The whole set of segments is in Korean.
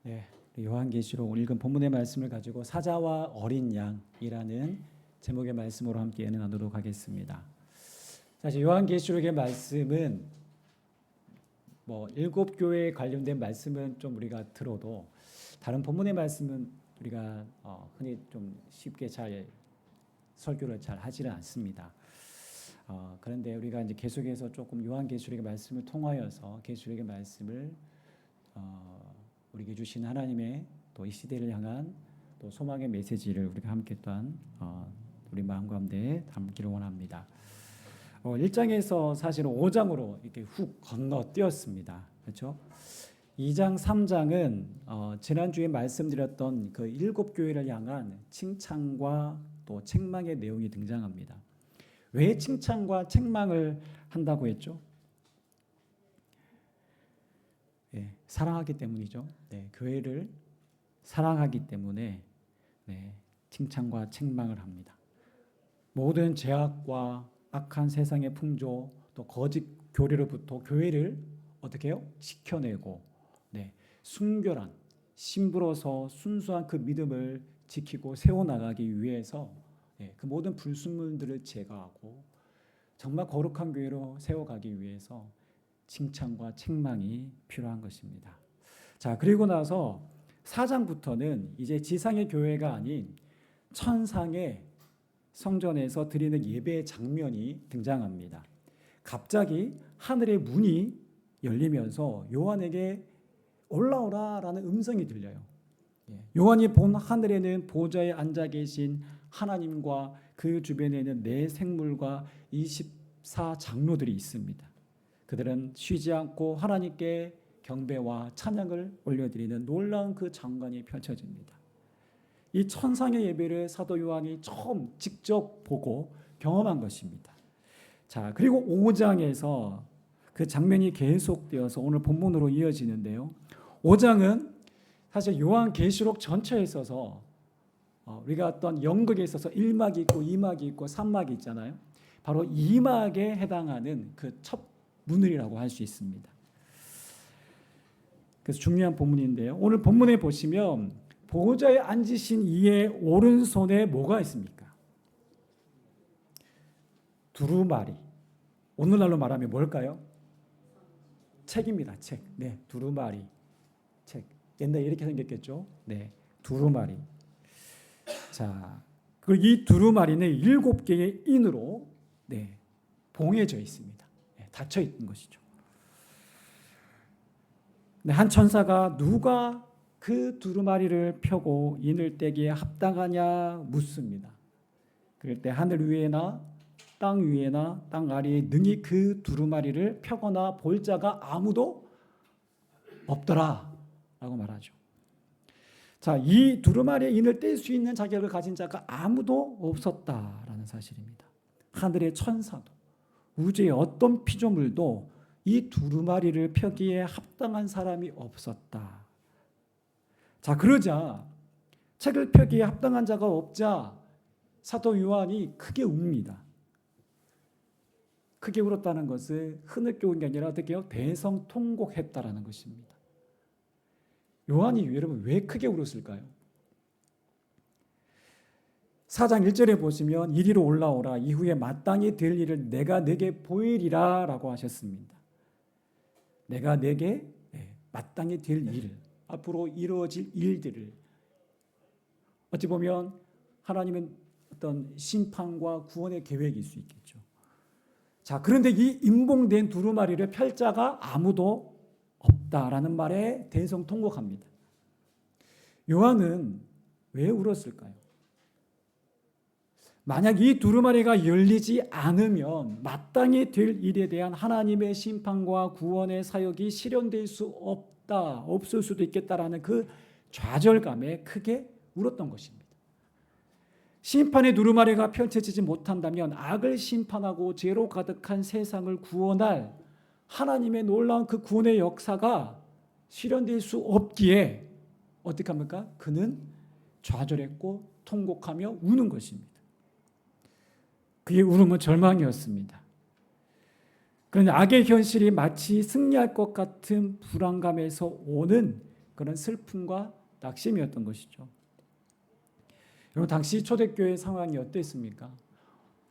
네, 요한계시록 오늘 읽은 본문의 말씀을 가지고 사자와 어린 양이라는 제목의 말씀으로 함께 나누도록 하겠습니다. 사실 요한계시록의 말씀은 일곱 교회에 관련된 말씀은 좀 우리가 들어도 다른 본문의 말씀은 우리가 흔히 좀 쉽게 잘 설교를 잘 하지는 않습니다. 그런데 우리가 이제 계속해서 조금 요한계시록의 말씀을 통하여서 계시록의 말씀을 우리에게 주신 하나님의 또 이 시대를 향한 또 소망의 메시지를 우리가 함께 또한 우리 마음 가운데 담기를 원합니다. 1장에서 사실은 5장으로 이렇게 훅 건너뛰었습니다. 그렇죠? 2장, 3장은 지난주에 말씀드렸던 그 7교회를 향한 칭찬과 또 책망의 내용이 등장합니다. 왜 칭찬과 책망을 한다고 했죠? 네, 사랑하기 때문이죠. 네, 교회를 사랑하기 때문에 칭찬과 책망을 합니다. 모든 죄악과 악한 세상의 풍조 또 거짓 교리로부터 교회를 어떻게 해요? 지켜내고 순결한 신부로서 순수한 그 믿음을 지키고 세워나가기 위해서 그 모든 불순물들을 제거하고 정말 거룩한 교회로 세워가기 위해서 칭찬과 책망이 필요한 것입니다. 자, 그리고 나서 4장부터는 이제 지상의 교회가 아닌 천상의 성전에서 드리는 예배의 장면이 등장합니다. 갑자기 하늘의 문이 열리면서 요한에게 올라오라라는 음성이 들려요. 요한이 본 하늘에는 보좌에 앉아 계신 하나님과 그 주변에는 네 생물과 24장로들이 있습니다. 그들은 쉬지 않고 하나님께 경배와 찬양을 올려드리는 놀라운 그 장관이 펼쳐집니다. 이 천상의 예배를 사도 요한이 처음 직접 보고 경험한 것입니다. 자, 그리고 5장에서 그 장면이 계속되어서 오늘 본문으로 이어지는데요. 5장은 사실 요한계시록 전체에 있어서 우리가 어떤 연극에 있어서 1막이 있고 2막이 있고 3막이 있잖아요. 바로 2막에 해당하는 그 첫 문을이라고 할 수 있습니다. 그래서 중요한 본문인데요. 오늘 본문에 보시면 보좌에 앉으신 이의 오른손에 뭐가 있습니까? 두루마리. 오늘날로 말하면 뭘까요? 책입니다. 책. 네, 두루마리. 책. 옛날에 이렇게 생겼겠죠? 네, 두루마리. 자, 그리고 이 두루마리는 7개의 인으로 봉해져 있습니다. 닫혀 있는 것이죠. 한 천사가 누가 그 두루마리를 펴고 인을 떼기에 합당하냐 묻습니다. 그럴 때 하늘 위에나 땅 위에나 땅 아래에 능히 그 두루마리를 펴거나 볼 자가 아무도 없더라 라고 말하죠. 자, 이 두루마리의 인을 뗄 수 있는 자격을 가진 자가 아무도 없었다라는 사실입니다. 하늘의 천사도 우주의 어떤 피조물도 이 두루마리를 펴기에 합당한 사람이 없었다. 자, 그러자 책을 펴기에 합당한 자가 없자 사도 요한이 크게 웁니다. 크게 울었다는 것은 흐느껴 운 게 아니라 어떻게 해요? 대성통곡했다라는 것입니다. 요한이 여러분 왜 크게 울었을까요? 4장 1절에 보시면 이리로 올라오라 이후에 마땅히 될 일을 내가 네게 보이리라 라고 하셨습니다. 내가 네게 마땅히 될 일을 앞으로 이루어질 일들을 어찌 보면 하나님은 어떤 심판과 구원의 계획일 수 있겠죠. 자, 그런데 이 임봉된 두루마리를 펼 자가 아무도 없다라는 말에 대성통곡합니다. 요한은 왜 울었을까요? 만약 이 두루마리가 열리지 않으면 마땅히 될 일에 대한 하나님의 심판과 구원의 사역이 실현될 수 없을 수도 있겠다라는 그 좌절감에 크게 울었던 것입니다. 심판의 두루마리가 펼쳐지지 못한다면 악을 심판하고 죄로 가득한 세상을 구원할 하나님의 놀라운 그 구원의 역사가 실현될 수 없기에 어떻게 합니까? 그는 좌절했고 통곡하며 우는 것입니다. 그의 울음은 절망이었습니다. 그런데 악의 현실이 마치 승리할 것 같은 불안감에서 오는 그런 슬픔과 낙심이었던 것이죠. 여러분, 당시 초대교회 상황이 어땠습니까?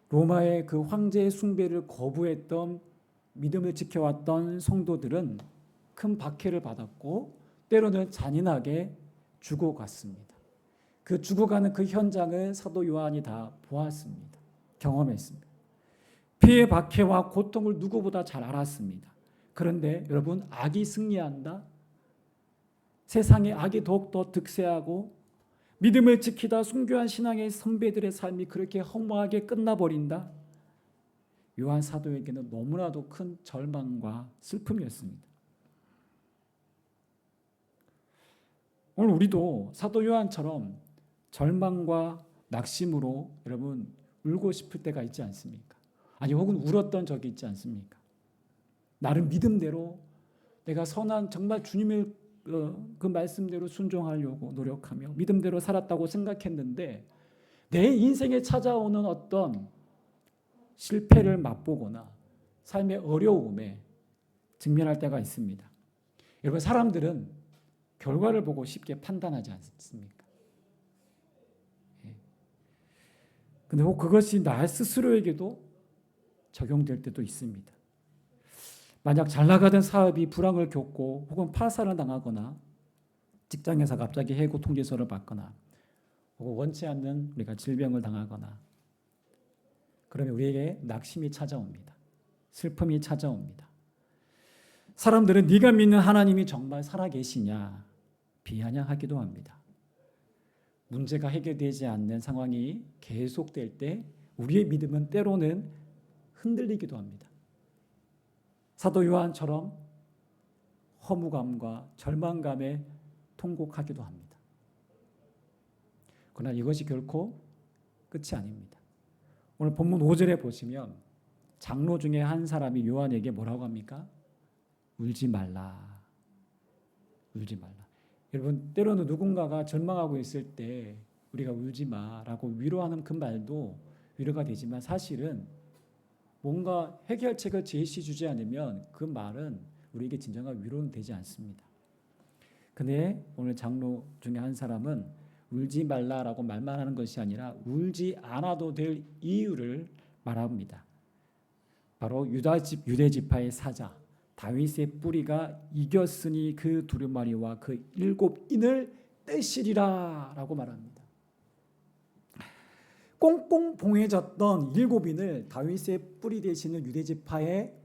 로마의 그 황제 숭배를 거부했던, 믿음을 지켜왔던 성도들은 큰 박해를 받았고 때로는 잔인하게 죽어갔습니다. 그 죽어가는 그 현장을 사도 요한이 다 보았습니다. 경험했습니다. 피해 박해와 고통을 누구보다 잘 알았습니다. 그런데 여러분, 악이 승리한다? 세상의 악이 더욱더 득세하고 믿음을 지키다 순교한 신앙의 선배들의 삶이 그렇게 허무하게 끝나버린다? 요한 사도에게는 너무나도 큰 절망과 슬픔이었습니다. 오늘 우리도 사도 요한처럼 절망과 낙심으로 여러분 울고 싶을 때가 있지 않습니까? 아니, 혹은 울었던 적이 있지 않습니까? 나름 믿음대로 내가 선한, 정말 주님의 그 말씀대로 순종하려고 노력하며 믿음대로 살았다고 생각했는데 내 인생에 찾아오는 어떤 실패를 맛보거나 삶의 어려움에 직면할 때가 있습니다. 여러분, 사람들은 결과를 보고 쉽게 판단하지 않습니까? 근데 혹 그것이 나 스스로에게도 적용될 때도 있습니다. 만약 잘 나가던 사업이 불황을 겪고 혹은 파산을 당하거나 직장에서 갑자기 해고 통지서를 받거나 혹은 원치 않는 우리가 질병을 당하거나 그러면 우리에게 낙심이 찾아옵니다. 슬픔이 찾아옵니다. 사람들은 네가 믿는 하나님이 정말 살아계시냐 비아냥하기도 합니다. 문제가 해결되지 않는 상황이 계속될 때 우리의 믿음은 때로는 흔들리기도 합니다. 사도 요한처럼 허무감과 절망감에 통곡하기도 합니다. 그러나 이것이 결코 끝이 아닙니다. 오늘 본문 5절에 보시면 장로 중에 한 사람이 요한에게 뭐라고 합니까? 울지 말라. 울지 말라. 여러분, 때로는 누군가가 절망하고 있을 때 우리가 울지 마라고 위로하는 그 말도 위로가 되지만 사실은 뭔가 해결책을 제시 주지 않으면 그 말은 우리에게 진정한 위로는 되지 않습니다. 근데 오늘 장로 중에 한 사람은 울지 말라라고 말만 하는 것이 아니라 울지 않아도 될 이유를 말합니다. 바로 유대 지파의 사자 다윗의 뿌리가 이겼으니 그 두루마리와 그 7인을 떼시리라 라고 말합니다. 꽁꽁 봉해졌던 7인을 다윗의 뿌리 되시는 유대지파의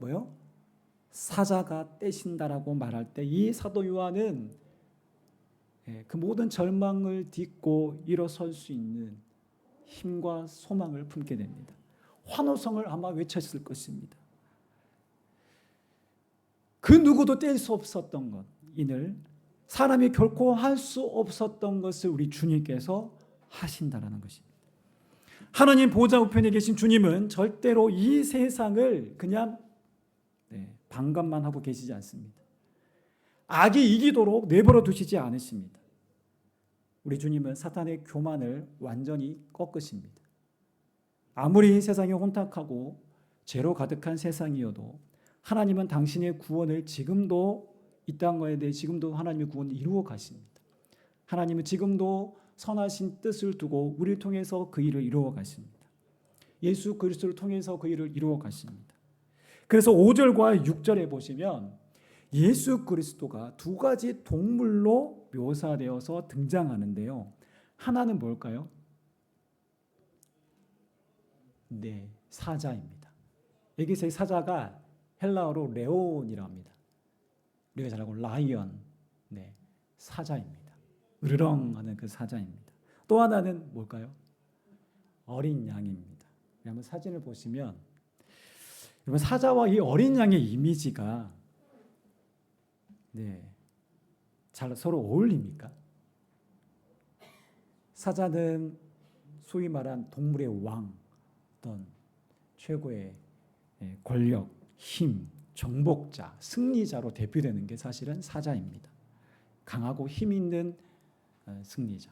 사자가 떼신다라고 말할 때 이 사도 요한은 그 모든 절망을 딛고 일어설 수 있는 힘과 소망을 품게 됩니다. 환호성을 아마 외쳤을 것입니다. 그 누구도 뗄 수 없었던 것, 인을 사람이 결코 할 수 없었던 것을 우리 주님께서 하신다라는 것입니다. 하나님 보좌 우편에 계신 주님은 절대로 이 세상을 그냥 방관만 하고 계시지 않습니다. 악이 이기도록 내버려 두시지 않으십니다. 우리 주님은 사탄의 교만을 완전히 꺾으십니다. 아무리 세상이 혼탁하고 죄로 가득한 세상이어도 하나님은 당신의 구원을 지금도 이 땅에 대해 지금도 하나님의 구원을 이루어 가십니다. 하나님은 지금도 선하신 뜻을 두고 우리를 통해서 그 일을 이루어 가십니다. 예수 그리스도를 통해서 그 일을 이루어 가십니다. 그래서 5절과 6절에 보시면 예수 그리스도가 두 가지 동물로 묘사되어서 등장하는데요. 하나는 뭘까요? 네, 사자입니다. 여기서의 사자가 헬라어로 레온이라고 합니다. 우리가 잘 알고 라이언, 사자입니다. 으르렁하는 그 사자입니다. 또 하나는 뭘까요? 어린 양입니다. 한번 사진을 보시면 여러분, 사자와 이 어린 양의 이미지가 잘 서로 어울립니까? 사자는 소위 말한 동물의 왕, 어떤 최고의 권력, 힘, 정복자, 승리자로 대표되는 게 사실은 사자입니다. 강하고 힘 있는 승리자.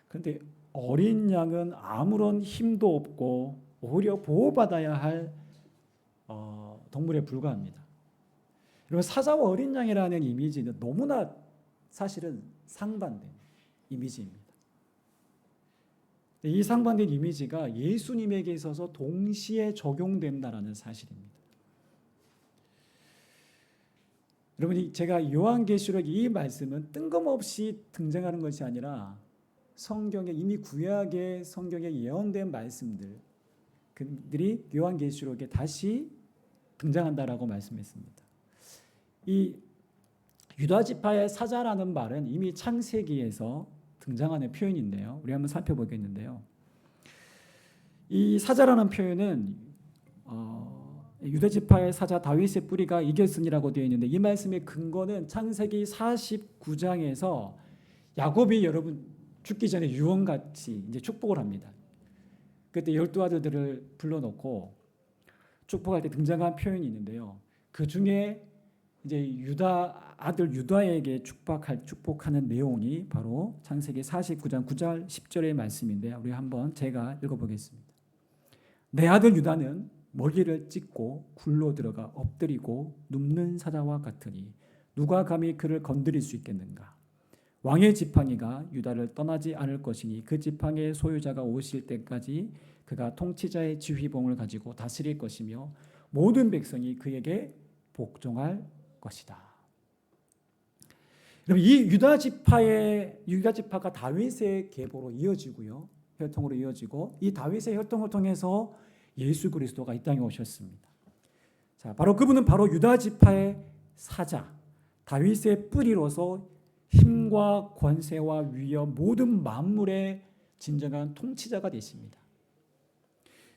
그런데 어린 양은 아무런 힘도 없고 오히려 보호받아야 할 동물에 불과합니다. 여러분, 사자와 어린 양이라는 이미지는 너무나 사실은 상반된 이미지입니다. 이 상반된 이미지가 예수님에게 있어서 동시에 적용된다라는 사실입니다. 여러분, 제가 요한계시록 이 말씀은 뜬금없이 등장하는 것이 아니라 성경에 이미 구약의 성경에 예언된 말씀들 그들이 요한계시록에 다시 등장한다라고 말씀했습니다. 이 유다지파의 사자라는 말은 이미 창세기에서 등장하는 표현인데요. 우리 한번 살펴보겠는데요. 이 사자라는 표현은 유다지파의 사자 다윗의 뿌리가 이겼으니라고 되어 있는데 이 말씀의 근거는 창세기 49장에서 야곱이 여러분 죽기 전에 유언같이 이제 축복을 합니다. 그때 12아들들을 불러놓고 축복할 때 등장한 표현이 있는데요. 그 중에 이제 유다에게 축복하는 내용이 바로 창세기 49장 9절 10절의 말씀인데 우리 한번 제가 읽어보겠습니다. 내 아들 유다는 먹이를 찢고 굴로 들어가 엎드리고 눕는 사자와 같으니 누가 감히 그를 건드릴 수 있겠는가? 왕의 지팡이가 유다를 떠나지 않을 것이니 그 지팡이의 소유자가 오실 때까지 그가 통치자의 지휘봉을 가지고 다스릴 것이며 모든 백성이 그에게 복종할 것이다. 그럼 이 유다지파가 다윗의 계보로 이어지고요, 혈통으로 이어지고 이 다윗의 혈통을 통해서 예수 그리스도가 이 땅에 오셨습니다. 자, 바로 그분은 바로 유다지파의 사자, 다윗의 뿌리로서 힘과 권세와 위엄 모든 만물의 진정한 통치자가 되십니다.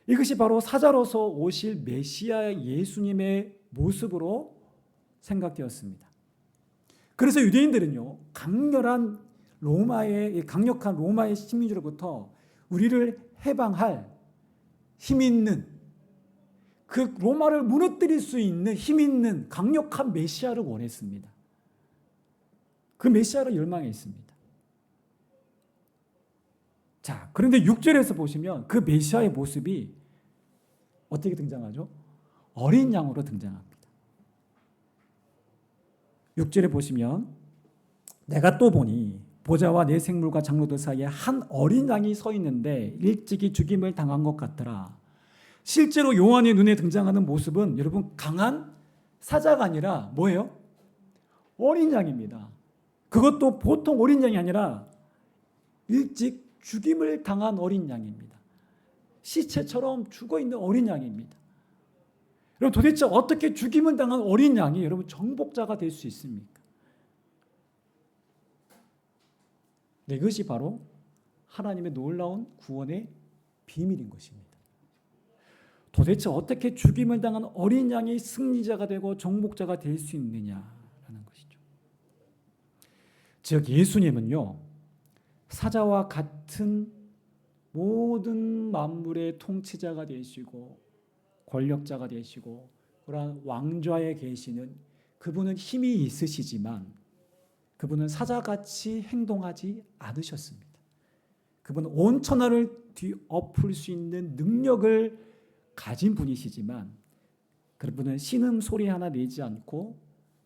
이것이 바로 사자로서 오실 메시아 예수님의 모습으로 생각되었습니다. 그래서 유대인들은요, 강력한 로마의 식민지로부터 우리를 해방할 힘 있는, 그 로마를 무너뜨릴 수 있는 힘 있는 강력한 메시아를 원했습니다. 그 메시아를 열망했습니다. 자, 그런데 6절에서 보시면 그 메시아의 모습이 어떻게 등장하죠? 어린 양으로 등장합니다. 6절에 보시면 내가 또 보니 보좌와 내 생물과 장로들 사이에 한 어린 양이 서 있는데 일찍이 죽임을 당한 것 같더라. 실제로 요한의 눈에 등장하는 모습은 여러분 강한 사자가 아니라 뭐예요? 어린 양입니다. 그것도 보통 어린 양이 아니라 일찍 죽임을 당한 어린 양입니다. 시체처럼 죽어있는 어린 양입니다. 여러분, 도대체 어떻게 죽임을 당한 어린 양이 여러분 정복자가 될 수 있습니까? 네, 이것이 바로 하나님의 놀라운 구원의 비밀인 것입니다. 도대체 어떻게 죽임을 당한 어린 양이 승리자가 되고 정복자가 될 수 있느냐라는 것이죠. 즉 예수님은요, 사자와 같은 모든 만물의 통치자가 되시고 권력자가 되시고 그러한 왕좌에 계시는 그분은 힘이 있으시지만 그분은 사자같이 행동하지 않으셨습니다. 그분은 온 천하를 뒤엎을 수 있는 능력을 가진 분이시지만 그분은 신음소리 하나 내지 않고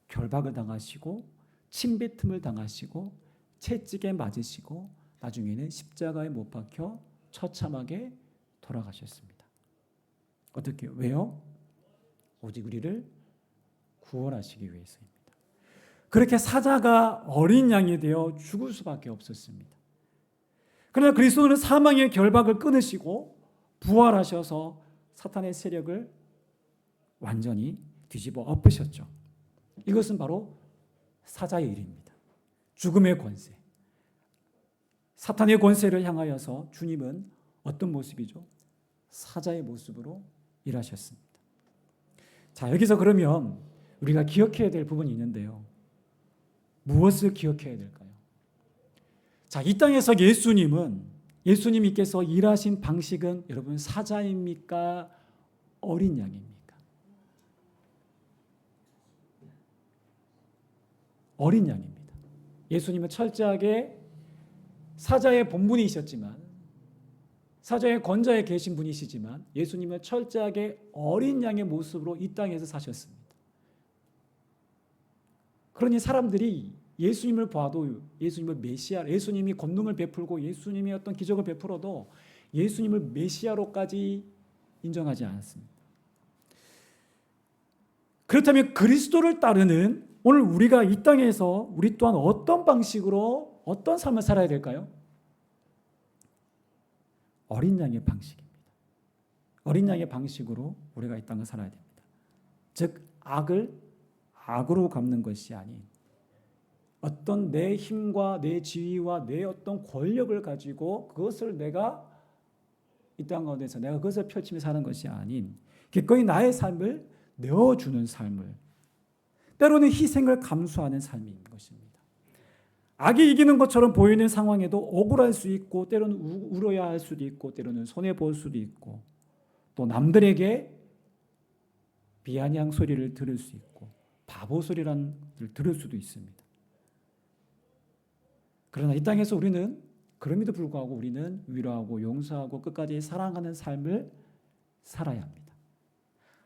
결박을 당하시고 침뱉음을 당하시고 채찍에 맞으시고 나중에는 십자가에 못 박혀 처참하게 돌아가셨습니다. 어떻게? 왜요? 오직 우리를 구원하시기 위해서입니다. 그렇게 사자가 어린 양이 되어 죽을 수밖에 없었습니다. 그러나 그리스도는 사망의 결박을 끊으시고 부활하셔서 사탄의 세력을 완전히 뒤집어 엎으셨죠. 이것은 바로 사자의 일입니다. 죽음의 권세, 사탄의 권세를 향하여서 주님은 어떤 모습이죠? 사자의 모습으로 일하셨습니다. 자, 여기서 그러면 우리가 기억해야 될 부분이 있는데요. 무엇을 기억해야 될까요? 자, 이 땅에서 예수님께서 일하신 방식은 여러분 사자입니까? 어린 양입니까? 어린 양입니다. 예수님은 철저하게 사자의 본분이셨지만 사자의 권좌에 계신 분이시지만 예수님은 철저하게 어린 양의 모습으로 이 땅에서 사셨습니다. 그러니 사람들이 예수님을 봐도 예수님을 메시아, 예수님이 권능을 베풀고 예수님이 어떤 기적을 베풀어도 예수님을 메시아로까지 인정하지 않았습니다. 그렇다면 그리스도를 따르는 오늘 우리가 이 땅에서 우리 또한 어떤 방식으로 어떤 삶을 살아야 될까요? 어린 양의 방식입니다. 어린 양의 방식으로 우리가 이 땅을 살아야 됩니다. 즉 악을 악으로 갚는 것이 아닌 어떤 내 힘과 내 지위와 내 어떤 권력을 가지고 그것을 내가 이 땅 가운데서 내가 그것을 펼치며 사는 것이 아닌 기꺼이 나의 삶을 내어주는 삶을, 때로는 희생을 감수하는 삶인 것입니다. 악이 이기는 것처럼 보이는 상황에도 억울할 수 있고 때로는 울어야 할 수도 있고 때로는 손해볼 수도 있고 또 남들에게 비아냥 소리를 들을 수 있고 바보 소리를 들을 수도 있습니다. 그러나 이 땅에서 우리는 그럼에도 불구하고 우리는 위로하고 용서하고 끝까지 사랑하는 삶을 살아야 합니다.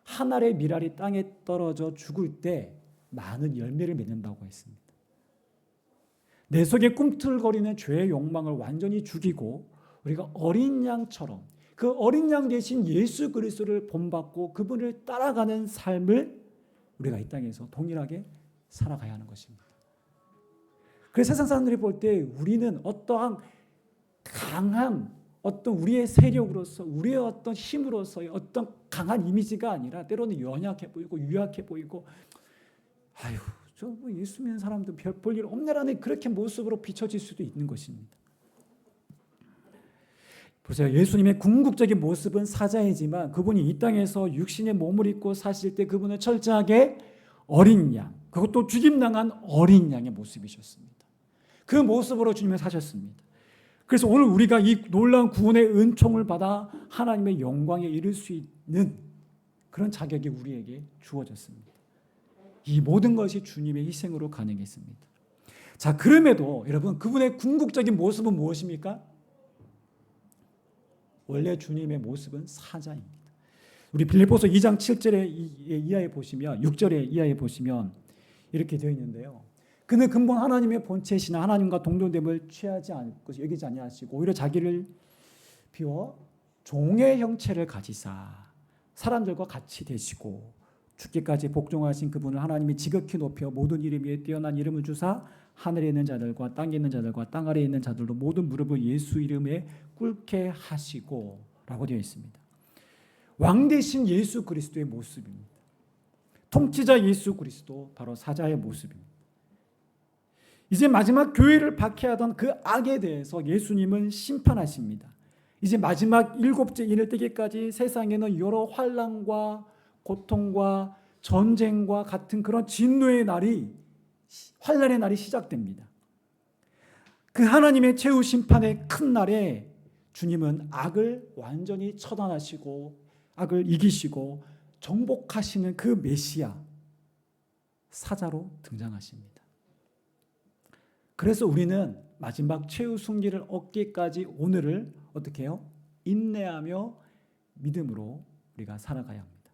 한 알의 밀알이 땅에 떨어져 죽을 때 많은 열매를 맺는다고 했습니다. 내 속에 꿈틀거리는 죄의 욕망을 완전히 죽이고 우리가 어린 양처럼 그 어린 양 대신 예수 그리스도를 본받고 그분을 따라가는 삶을 우리가 이 땅에서 동일하게 살아가야 하는 것입니다. 그래서 세상 사람들이 볼 때 우리는 어떠한 강한 어떤 우리의 세력으로서 우리의 어떤 힘으로서의 어떤 강한 이미지가 아니라 때로는 연약해 보이고 유약해 보이고 아유 저 뭐 예수 믿는 사람도 별 볼 일 없네라는 그렇게 모습으로 비춰질 수도 있는 것입니다. 보세요. 예수님의 궁극적인 모습은 사자이지만 그분이 이 땅에서 육신의 몸을 입고 사실 때 그분은 철저하게 어린 양, 그것도 죽임당한 어린 양의 모습이셨습니다. 그 모습으로 주님은 사셨습니다. 그래서 오늘 우리가 이 놀라운 구원의 은총을 받아 하나님의 영광에 이를 수 있는 그런 자격이 우리에게 주어졌습니다. 이 모든 것이 주님의 희생으로 가능했습니다. 자, 그럼에도 여러분 그분의 궁극적인 모습은 무엇입니까? 원래 주님의 모습은 사자입니다. 우리 빌립보서 2장 7절에 이하에 보시면 6절에 이하에 보시면 이렇게 되어 있는데요. 그는 근본 하나님의 본체시나 하나님과 동등됨을 취하지 않고 여기지 아니하시고 오히려 자기를 비워 종의 형체를 가지사 사람들과 같이 되시고 죽기까지 복종하신 그분을 하나님이 지극히 높여 모든 이름 위에 뛰어난 이름을 주사 하늘에 있는 자들과 땅에 있는 자들과 땅 아래에 있는 자들도 모든 무릎을 예수 이름에 꿇게 하시고 라고 되어 있습니다. 왕 대신 예수 그리스도의 모습입니다. 통치자 예수 그리스도 바로 사자의 모습입니다. 이제 마지막 교회를 박해하던 그 악에 대해서 예수님은 심판하십니다. 이제 마지막 일곱째 인을 때기까지 세상에는 여러 환난과 고통과 전쟁과 같은 그런 진노의 날이 환난의 날이 시작됩니다. 그 하나님의 최후 심판의 큰 날에 주님은 악을 완전히 처단하시고 악을 이기시고 정복하시는 그 메시아 사자로 등장하십니다. 그래서 우리는 마지막 최후 승리를 얻기까지 오늘을 어떻게 해요? 인내하며 믿음으로 우리가 살아가야 합니다.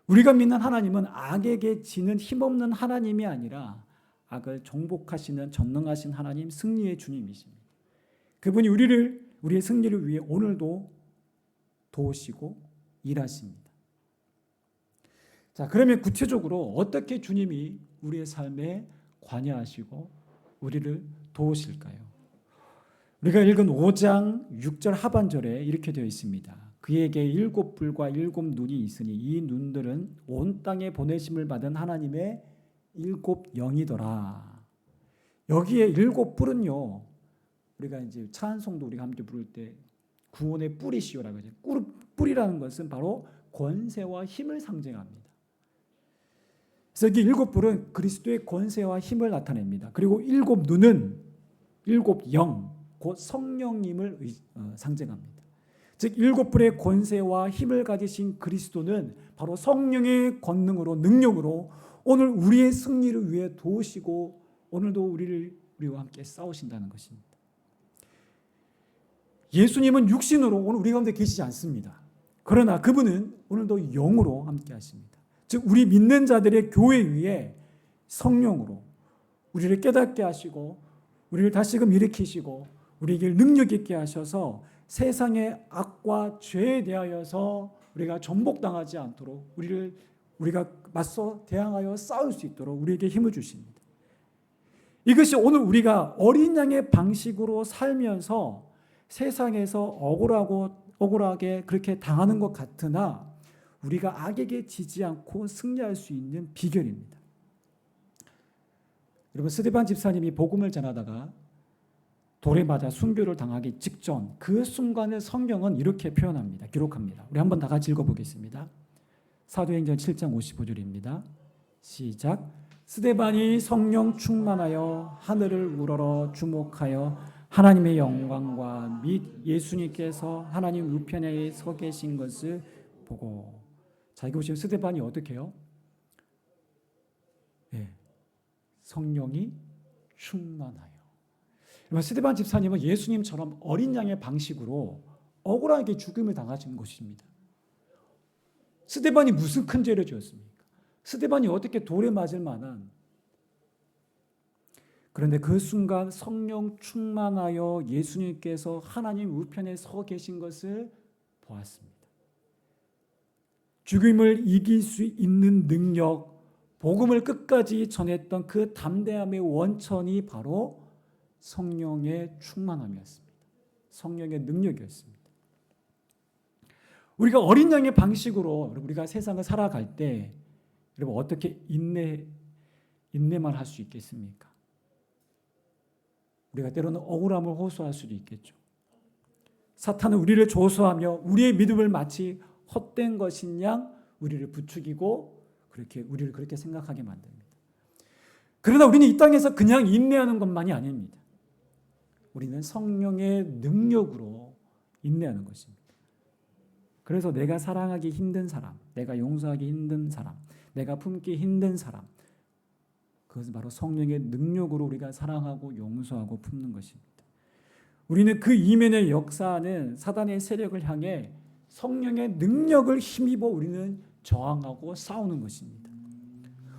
우리가 믿는 하나님은 악에게 지는 힘없는 하나님이 아니라 악을 정복하시는 전능하신 하나님, 승리의 주님이십니다. 그분이 우리의 승리를 위해 오늘도 도우시고 일하십니다. 자, 그러면 구체적으로 어떻게 주님이 우리의 삶에 관여하시고 우리를 도우실까요? 우리가 읽은 5장 6절 하반절에 이렇게 되어 있습니다. 그에게 7불과 7눈이 있으니 이 눈들은 온 땅에 보내심을 받은 하나님의 7영이더라. 여기에 7뿔은요. 우리가 이제 찬송도 우리가 함께 부를 때 구원의 뿔이시오라고 하죠. 뿔이라는 것은 바로 권세와 힘을 상징합니다. 그래서 이 7뿔은 그리스도의 권세와 힘을 나타냅니다. 그리고 7눈은 7영, 곧 성령님을 상징합니다. 즉 7뿔의 권세와 힘을 가지신 그리스도는 바로 성령의 권능으로 능력으로 오늘 우리의 승리를 위해 도우시고 오늘도 우리와 함께 싸우신다는 것입니다. 예수님은 육신으로 오늘 우리 가운데 계시지 않습니다. 그러나 그분은 오늘도 영으로 함께 하십니다. 즉 우리 믿는 자들의 교회 위에 성령으로 우리를 깨닫게 하시고 우리를 다시금 일으키시고 우리에게 능력 있게 하셔서 세상의 악과 죄에 대하여서 우리가 전복당하지 않도록 우리가 맞서 대항하여 싸울 수 있도록 우리에게 힘을 주십니다. 이것이 오늘 우리가 어린 양의 방식으로 살면서 세상에서 억울하게 그렇게 당하는 것 같으나 우리가 악에게 지지 않고 승리할 수 있는 비결입니다. 여러분, 스데반 집사님이 복음을 전하다가 돌에 맞아 순교를 당하기 직전 그 순간을 성경은 이렇게 표현합니다. 기록합니다. 우리 한번 다 같이 읽어보겠습니다. 사도행전 7장 55절입니다. 시작. 스데반이 성령 충만하여 하늘을 우러러 주목하여 하나님의 영광과 및 예수님께서 하나님 우편에 서 계신 것을 보고. 자, 이거 보시면 스데반이 어떻게 해요? 네. 성령이 충만하여. 스데반 집사님은 예수님처럼 어린 양의 방식으로 억울하게 죽음을 당하신 것입니다. 스데반이 무슨 큰 죄를 지었습니까? 스데반이 어떻게 돌에 맞을 만한. 그런데 그 순간 성령 충만하여 예수님께서 하나님 우편에 서 계신 것을 보았습니다. 죽음을 이길 수 있는 능력, 복음을 끝까지 전했던 그 담대함의 원천이 바로 성령의 충만함이었습니다. 성령의 능력이었습니다. 우리가 어린 양의 방식으로 우리가 세상을 살아갈 때 여러분 어떻게 인내만 할 수 있겠습니까? 우리가 때로는 억울함을 호소할 수도 있겠죠. 사탄은 우리를 조소하며 우리의 믿음을 마치 헛된 것인 양 우리를 부추기고 우리를 그렇게 생각하게 만듭니다. 그러나 우리는 이 땅에서 그냥 인내하는 것만이 아닙니다. 우리는 성령의 능력으로 인내하는 것입니다. 그래서 내가 사랑하기 힘든 사람, 내가 용서하기 힘든 사람, 내가 품기 힘든 사람, 그것은 바로 성령의 능력으로 우리가 사랑하고 용서하고 품는 것입니다. 우리는 그 이면의 역사는 사단의 세력을 향해 성령의 능력을 힘입어 우리는 저항하고 싸우는 것입니다.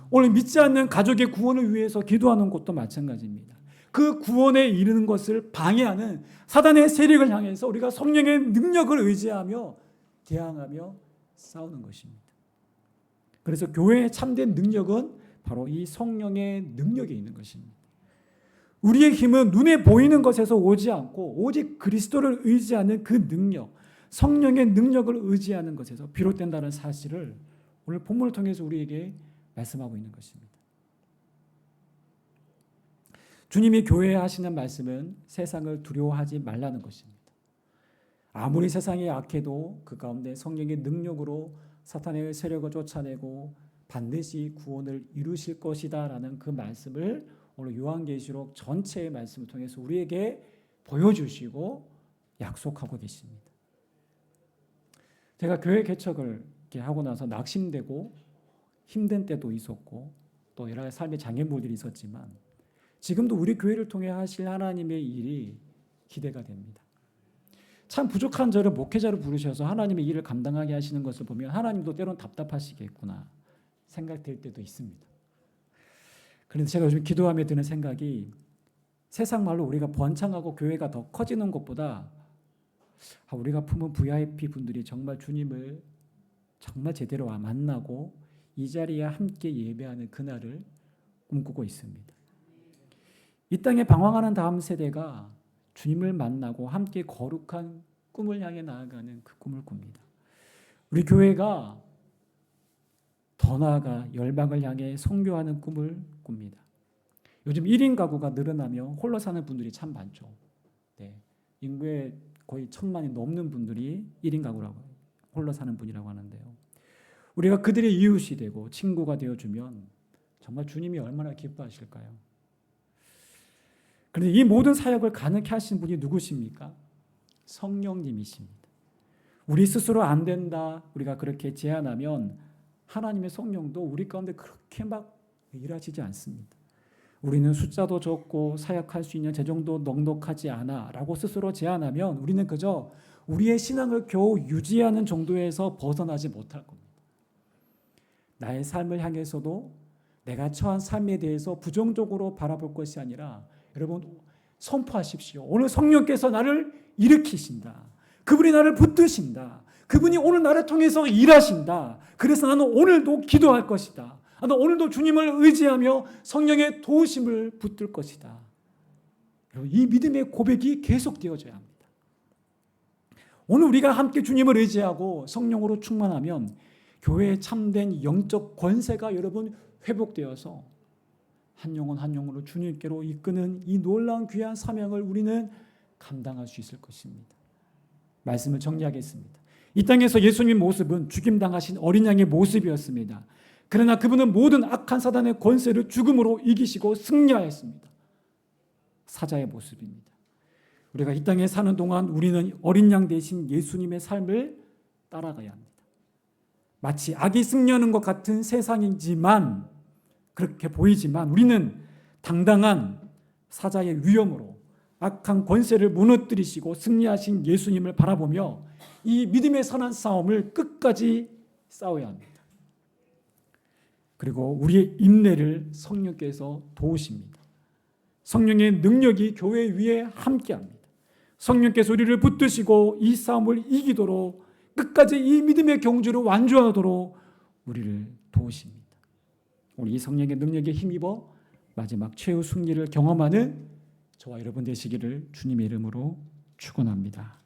오늘 믿지 않는 가족의 구원을 위해서 기도하는 것도 마찬가지입니다. 그 구원에 이르는 것을 방해하는 사단의 세력을 향해서 우리가 성령의 능력을 의지하며 대항하며 싸우는 것입니다. 그래서 교회의 참된 능력은 바로 이 성령의 능력에 있는 것입니다. 우리의 힘은 눈에 보이는 것에서 오지 않고 오직 그리스도를 의지하는 그 능력, 성령의 능력을 의지하는 것에서 비롯된다는 사실을 오늘 본문을 통해서 우리에게 말씀하고 있는 것입니다. 주님이 교회에 하시는 말씀은 세상을 두려워하지 말라는 것입니다. 아무리 세상이 악해도 그 가운데 성령의 능력으로 사탄의 세력을 쫓아내고 반드시 구원을 이루실 것이다 라는 그 말씀을 오늘 요한계시록 전체의 말씀을 통해서 우리에게 보여주시고 약속하고 계십니다. 제가 교회 개척을 이렇게 하고 나서 낙심되고 힘든 때도 있었고 또 여러 가지 삶의 장애물들이 있었지만 지금도 우리 교회를 통해 하실 하나님의 일이 기대가 됩니다. 참 부족한 저를 목회자로 부르셔서 하나님의 일을 감당하게 하시는 것을 보면 하나님도 때로는 답답하시겠구나 생각될 때도 있습니다. 그런데 제가 요즘 기도하며 드는 생각이 세상 말로 우리가 번창하고 교회가 더 커지는 것보다 우리가 품은 VIP 분들이 정말 주님을 정말 제대로 만나고 이 자리에 함께 예배하는 그날을 꿈꾸고 있습니다. 이 땅에 방황하는 다음 세대가 주님을 만나고 함께 거룩한 꿈을 향해 나아가는 그 꿈을 꿉니다. 우리 교회가 더 나아가 열방을 향해 선교하는 꿈을 꿉니다. 요즘 1인 가구가 늘어나며 홀로 사는 분들이 참 많죠. 네. 인구의 거의 1,000만이 넘는 분들이 1인 가구라고 홀로 사는 분이라고 하는데요. 우리가 그들의 이웃이 되고 친구가 되어주면 정말 주님이 얼마나 기뻐하실까요? 그런데 이 모든 사역을 가능케 하신 분이 누구십니까? 성령님이십니다. 우리 스스로 안 된다 우리가 그렇게 제안하면 하나님의 성령도 우리 가운데 그렇게 막 일하시지 않습니다. 우리는 숫자도 적고 사역할 수 있는 재정도 넉넉하지 않아 라고 스스로 제안하면 우리는 그저 우리의 신앙을 겨우 유지하는 정도에서 벗어나지 못할 겁니다. 나의 삶을 향해서도 내가 처한 삶에 대해서 부정적으로 바라볼 것이 아니라 여러분 선포하십시오. 오늘 성령께서 나를 일으키신다. 그분이 나를 붙드신다. 그분이 오늘 나를 통해서 일하신다. 그래서 나는 오늘도 기도할 것이다. 나는 오늘도 주님을 의지하며 성령의 도우심을 붙들 것이다. 이 믿음의 고백이 계속되어져야 합니다. 오늘 우리가 함께 주님을 의지하고 성령으로 충만하면 교회의 참된 영적 권세가 여러분 회복되어서 한 영혼 한 영혼으로 주님께로 이끄는 이 놀라운 귀한 사명을 우리는 감당할 수 있을 것입니다. 말씀을 정리하겠습니다. 이 땅에서 예수님의 모습은 죽임당하신 어린 양의 모습이었습니다. 그러나 그분은 모든 악한 사단의 권세를 죽음으로 이기시고 승리하였습니다. 사자의 모습입니다. 우리가 이 땅에 사는 동안 우리는 어린 양 대신 예수님의 삶을 따라가야 합니다. 마치 악이 승리하는 것 같은 세상이지만, 그렇게 보이지만 우리는 당당한 사자의 위엄으로 악한 권세를 무너뜨리시고 승리하신 예수님을 바라보며 이 믿음의 선한 싸움을 끝까지 싸워야 합니다. 그리고 우리의 인내를 성령께서 도우십니다. 성령의 능력이 교회 위에 함께합니다. 성령께서 우리를 붙드시고 이 싸움을 이기도록 끝까지 이 믿음의 경주를 완주하도록 우리를 도우십니다. 우리 이 성령의 능력에 힘입어 마지막 최후 승리를 경험하는 저와 여러분 되시기를 주님의 이름으로 축원합니다.